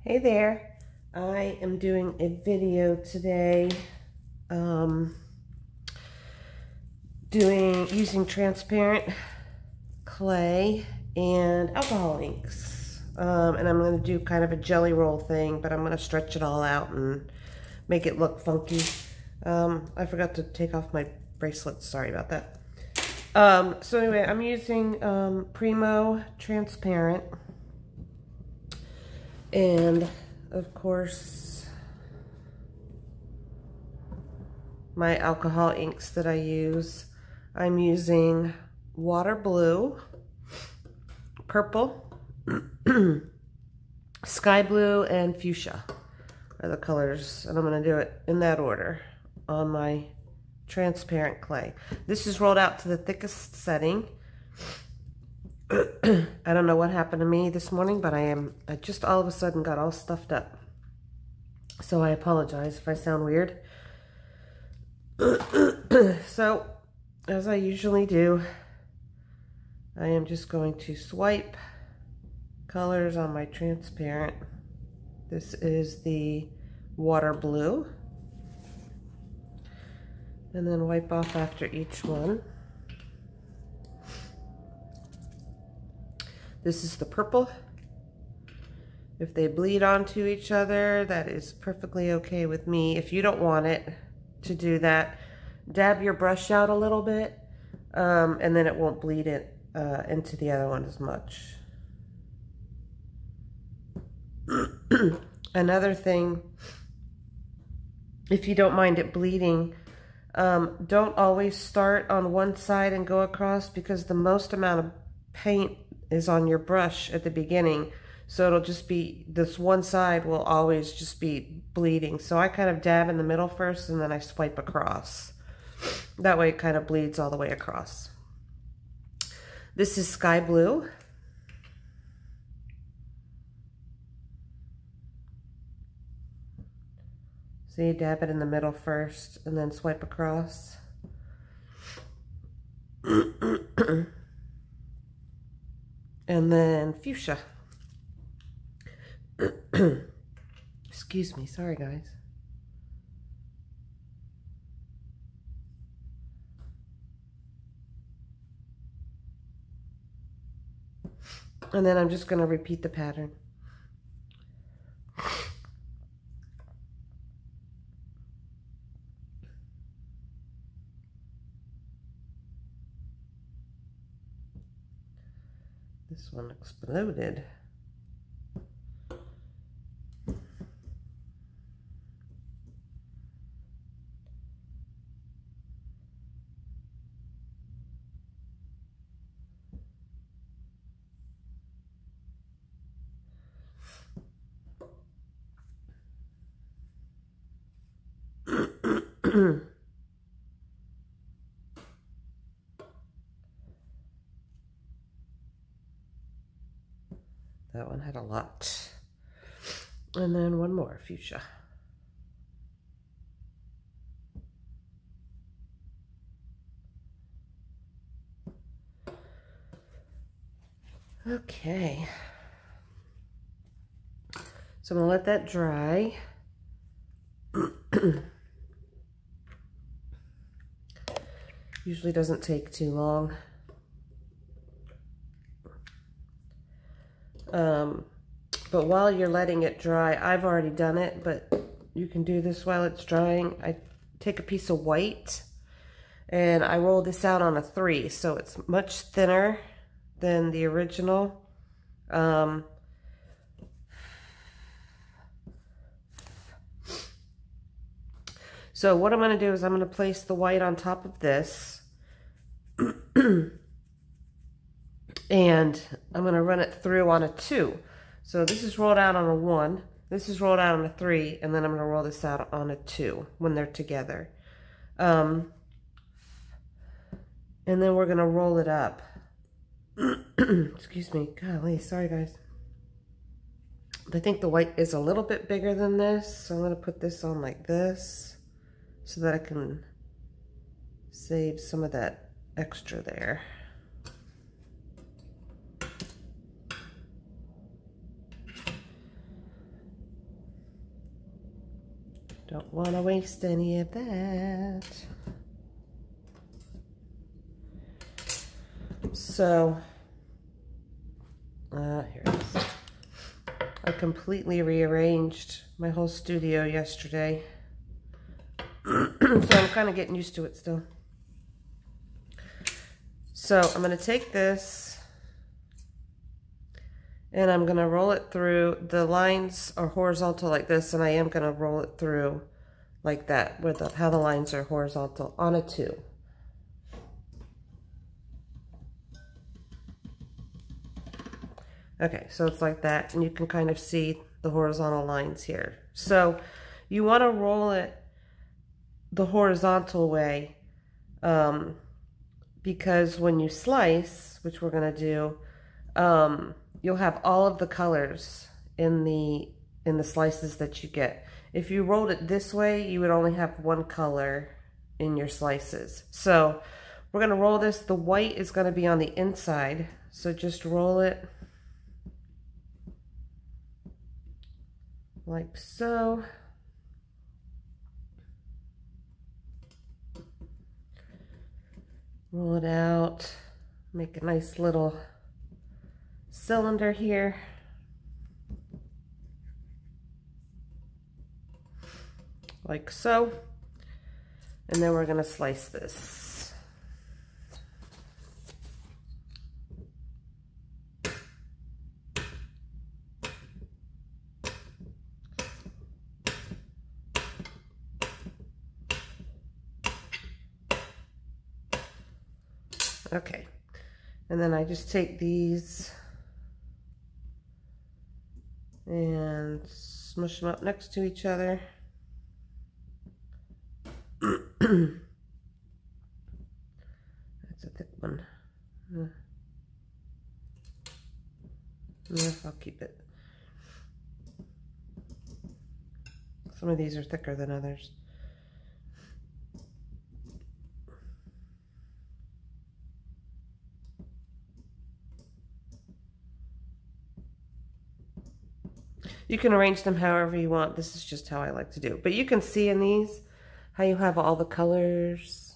Hey there, I am doing a video today using transparent clay and alcohol inks, and I'm going to do kind of a jelly roll thing, but I'm going to stretch it all out and make it look funky. I forgot to take off my bracelets, sorry about that. So anyway, I'm using Primo transparent. And of course, my alcohol inks that I use, I'm using water blue, purple, sky blue, and fuchsia are the colors. And I'm going to do it in that order on my transparent clay. This is rolled out to the thickest setting. I don't know what happened to me this morning, but I just all of a sudden got all stuffed up. So I apologize if I sound weird. So, as I usually do, I am just going to swipe colors on my transparent. This is the water blue. And then wipe off after each one. This is the purple. If they bleed onto each other, that is perfectly okay with me. If you don't want it to do that, dab your brush out a little bit, and then it won't bleed it into the other one as much. Another thing, if you don't mind it bleeding, don't always start on one side and go across, because the most amount of paint is on your brush at the beginning, so it'll just be, this one side will always just be bleeding. So I kind of dab in the middle first and then I swipe across. That way it kind of bleeds all the way across. This is sky blue. So you dab it in the middle first and then swipe across. And then fuchsia. Excuse me, sorry guys. And then I'm just going to repeat the pattern. This one exploded. That one had a lot. And then one more, fuchsia. Okay. So I'm gonna let that dry. Usually doesn't take too long. But while you're letting it dry, I've already done it, but you can do this while it's drying. I take a piece of white and I roll this out on a 3, so it's much thinner than the original. So what I'm going to do is I'm going to place the white on top of this. And I'm going to run it through on a 2. So this is rolled out on a 1. This is rolled out on a 3. And then I'm going to roll this out on a 2 when they're together. And then we're going to roll it up. Excuse me. Golly, sorry guys. I think the white is a little bit bigger than this. So I'm going to put this on like this, so that I can save some of that extra there. Don't want to waste any of that. So, here it is. I completely rearranged my whole studio yesterday. So I'm kind of getting used to it still. So I'm going to take this and I'm going to roll it through. The lines are horizontal like this, and I am going to roll it through like that with how the lines are horizontal on a 2. Okay, so it's like that, and you can kind of see the horizontal lines here. So you want to roll it the horizontal way, because when you slice, which we're going to do, you'll have all of the colors in the slices that you get. If you rolled it this way, you would only have one color in your slices. So we're going to roll this. The white is going to be on the inside, so just roll it like so. Roll it out, make a nice little cylinder here. Like so. And then we're going to slice this. Okay, and then I just take these and smush them up next to each other. That's a thick one. Yeah, I'll keep it. Some of these are thicker than others. You can arrange them however you want. This is just how I like to do. But you can see in these how you have all the colors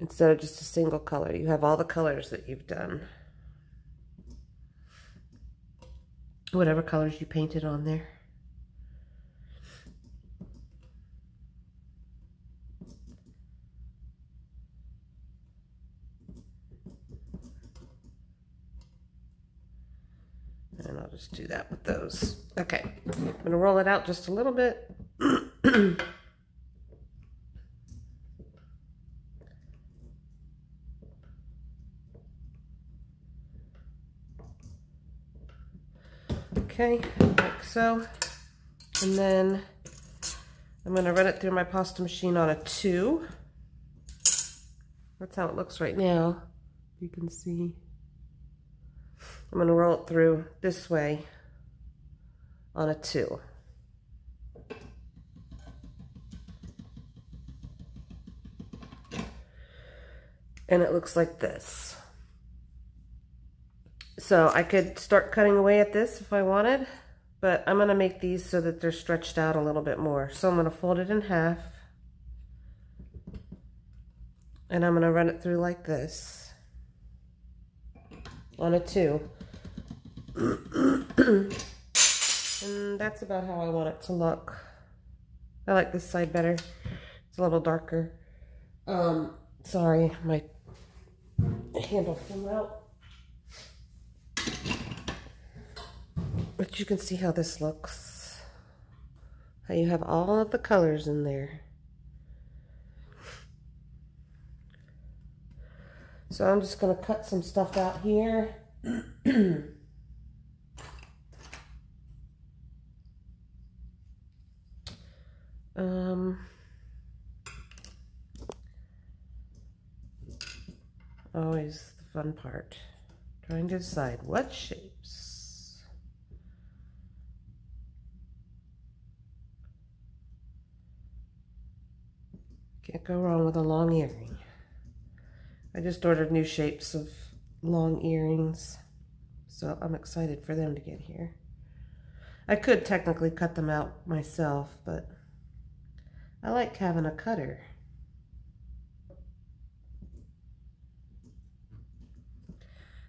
instead of just a single color. You have all the colors that you've done. Whatever colors you painted on there. And I'll just do that with those. Okay, I'm going to roll it out just a little bit. Okay, like so. And then I'm going to run it through my pasta machine on a 2. That's how it looks right now. You can see. I'm going to roll it through this way on a 2. And it looks like this. So I could start cutting away at this if I wanted, but I'm going to make these so that they're stretched out a little bit more. So I'm going to fold it in half, and I'm going to run it through like this on a 2. And that's about how I want it to look. I like this side better. It's a little darker. Sorry, my handle flew out. But you can see how this looks. How you have all of the colors in there. So I'm just going to cut some stuff out here. Always the fun part. Trying to decide what shapes. Can't go wrong with a long earring. I just ordered new shapes of long earrings, so I'm excited for them to get here. I could technically cut them out myself, but I like having a cutter.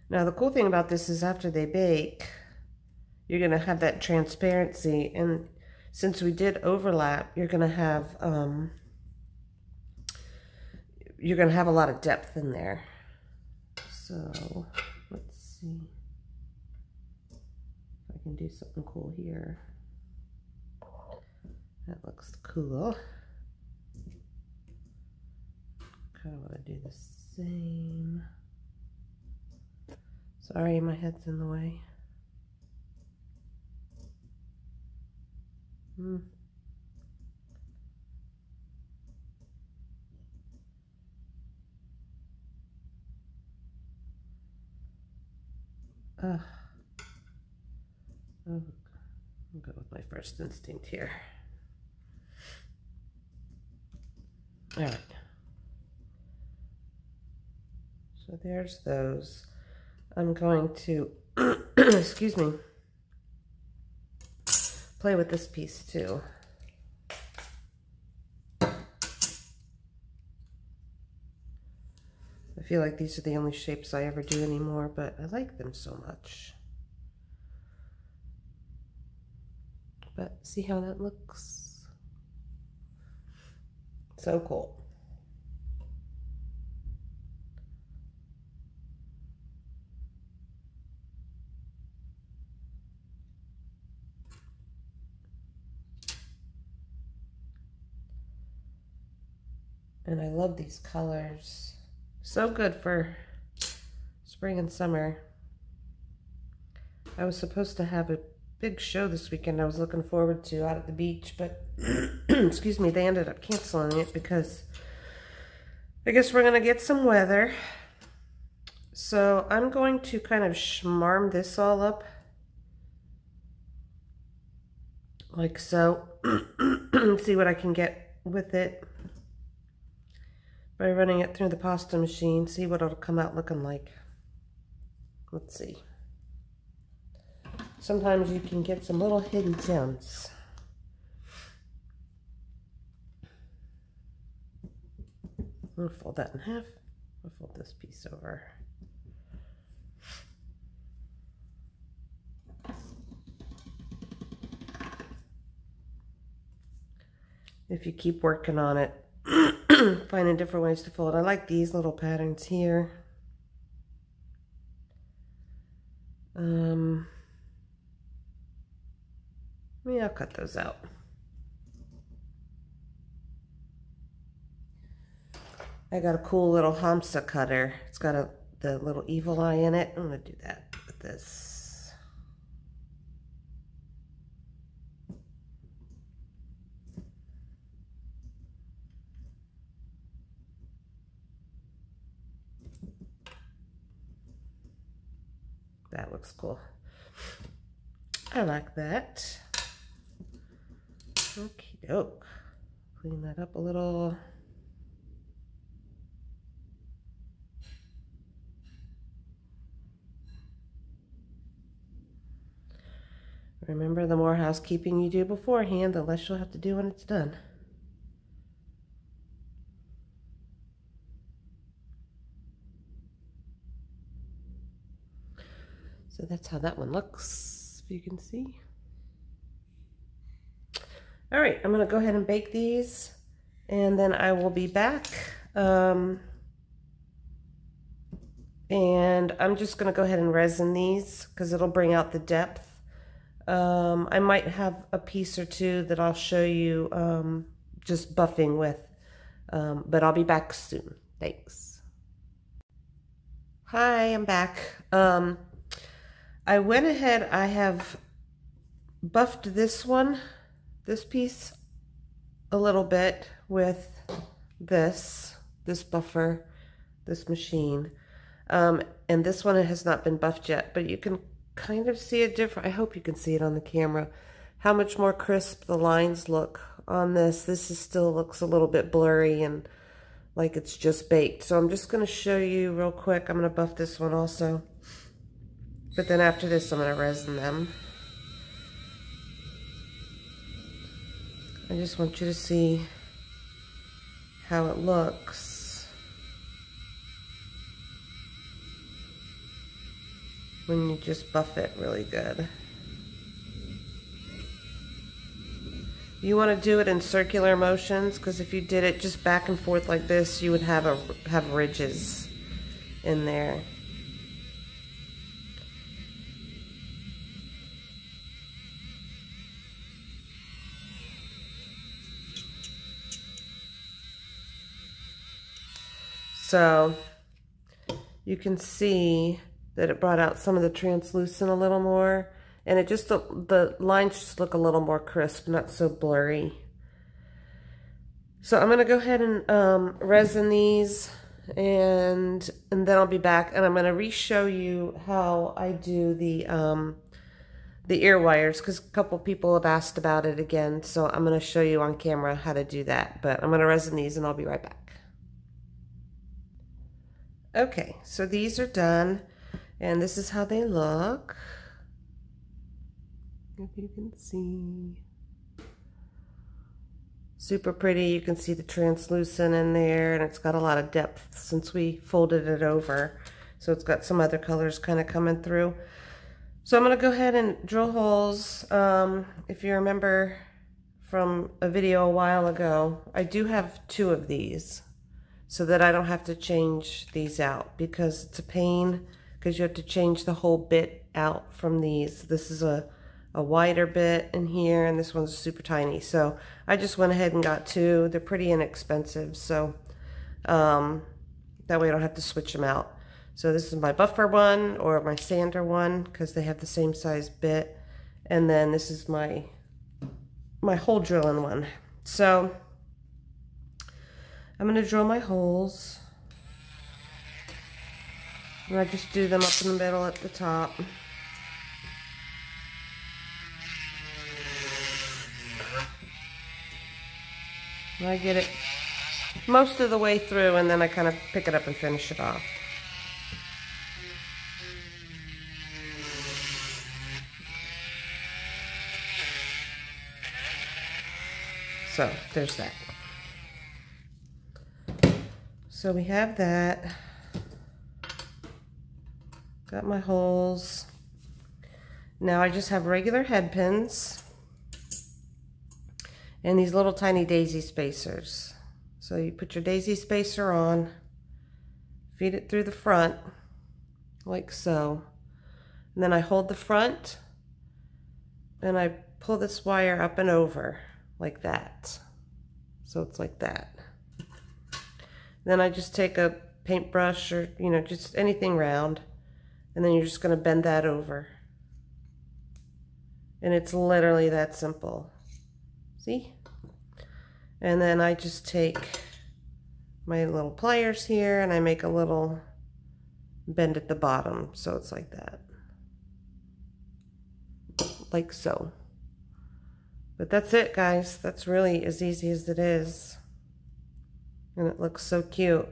Now the cool thing about this is after they bake, you're gonna have that transparency, and since we did overlap, you're gonna have a lot of depth in there. So let's see if I can do something cool here. That looks cool. Kind of want to do the same. Sorry, my head's in the way. I'll go with my first instinct here. All right. So there's those. I'm going to, excuse me, play with this piece too. I feel like these are the only shapes I ever do anymore, but I like them so much. But see how that looks? So cool. And I love these colors. So good for spring and summer. I was supposed to have a big show this weekend I was looking forward to out at the beach, but excuse me, they ended up canceling it because I guess we're gonna get some weather. So I'm going to kind of schmarm this all up like so. See what I can get with it by running it through the pasta machine, see what it'll come out looking like. Let's see. Sometimes you can get some little hidden gems. I'll fold that in half. I'll fold this piece over. If you keep working on it, finding different ways to fold. I like these little patterns here. Yeah, I'll cut those out. I got a cool little Hamsa cutter. It's got the little evil eye in it. I'm gonna do that with this. That looks cool. I like that. Okie doke. Clean that up a little. Remember, the more housekeeping you do beforehand, the less you'll have to do when it's done. So that's how that one looks, if you can see. All right, I'm gonna go ahead and bake these, and then I will be back. And I'm just gonna go ahead and resin these because it'll bring out the depth. I might have a piece or two that I'll show you just buffing with, but I'll be back soon. Thanks. Hi, I'm back. I went ahead, I have buffed this piece a little bit with this buffer, this machine. And this one, it has not been buffed yet, but you can kind of see it different. I hope you can see it on the camera, how much more crisp the lines look on this. This is still looks a little bit blurry and like it's just baked. So I'm just going to show you real quick. I'm going to buff this one also. But then after this, I'm going to resin them. I just want you to see how it looks when you just buff it really good. You want to do it in circular motions, because if you did it just back and forth like this, you would have ridges in there. So you can see that it brought out some of the translucent a little more, and it just, the lines just look a little more crisp, not so blurry. So I'm gonna go ahead and resin these, and then I'll be back, and I'm gonna re-show you how I do the ear wires, because a couple people have asked about it again, so I'm gonna show you on camera how to do that. But I'm gonna resin these and I'll be right back. Okay, so these are done, and this is how they look. If you can see. Super pretty. You can see the translucent in there, and it's got a lot of depth since we folded it over. So it's got some other colors kind of coming through. So I'm going to go ahead and drill holes. If you remember from a video a while ago, I do have 2 of these, so that I don't have to change these out, because it's a pain, because you have to change the whole bit out from these. This is a wider bit in here, and this one's super tiny. So I just went ahead and got 2. They're pretty inexpensive, so that way I don't have to switch them out. So this is my buffer one, or my sander one, because they have the same size bit. And then this is my hole drilling one. So I'm going to drill my holes, and I just do them up in the middle at the top. And I get it most of the way through, and then I kind of pick it up and finish it off. So there's that. So we have that. Got my holes. Now I just have regular head pins and these little tiny daisy spacers. So you put your daisy spacer on, feed it through the front like so. And then I hold the front and I pull this wire up and over like that. So it's like that. Then I just take a paintbrush, or just anything round, and then you're just going to bend that over. And it's literally that simple. See? And then I just take my little pliers here and I make a little bend at the bottom, so it's like that. Like so. But that's it, guys. That's really as easy as it is. And it looks so cute.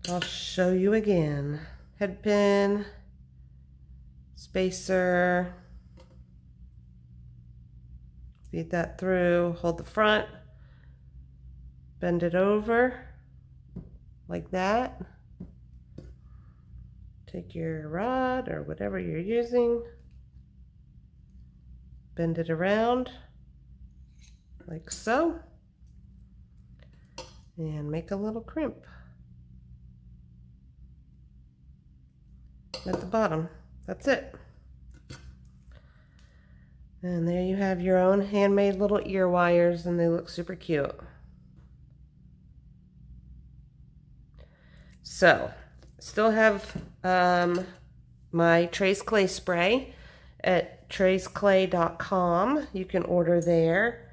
I'll show you again. Head pin, spacer, feed that through, hold the front, bend it over like that. Take your rod or whatever you're using, bend it around like so, and make a little crimp at the bottom. That's it. And there you have your own handmade little ear wires, and they look super cute. So, still have my Trace Clay spray at traceclay.com. You can order there.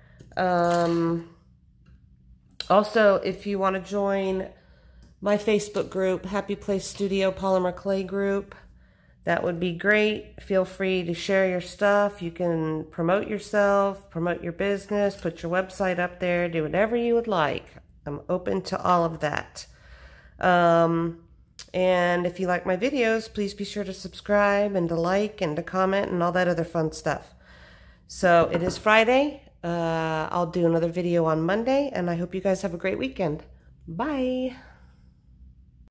Also, if you want to join my Facebook group, Happy Place Studio Polymer Clay Group, that would be great. Feel free to share your stuff. You can promote yourself, promote your business, put your website up there, do whatever you would like. I'm open to all of that. And if you like my videos, please be sure to subscribe and to like and to comment and all that other fun stuff. So it is Friday. I'll do another video on Monday, and I hope you guys have a great weekend. Bye.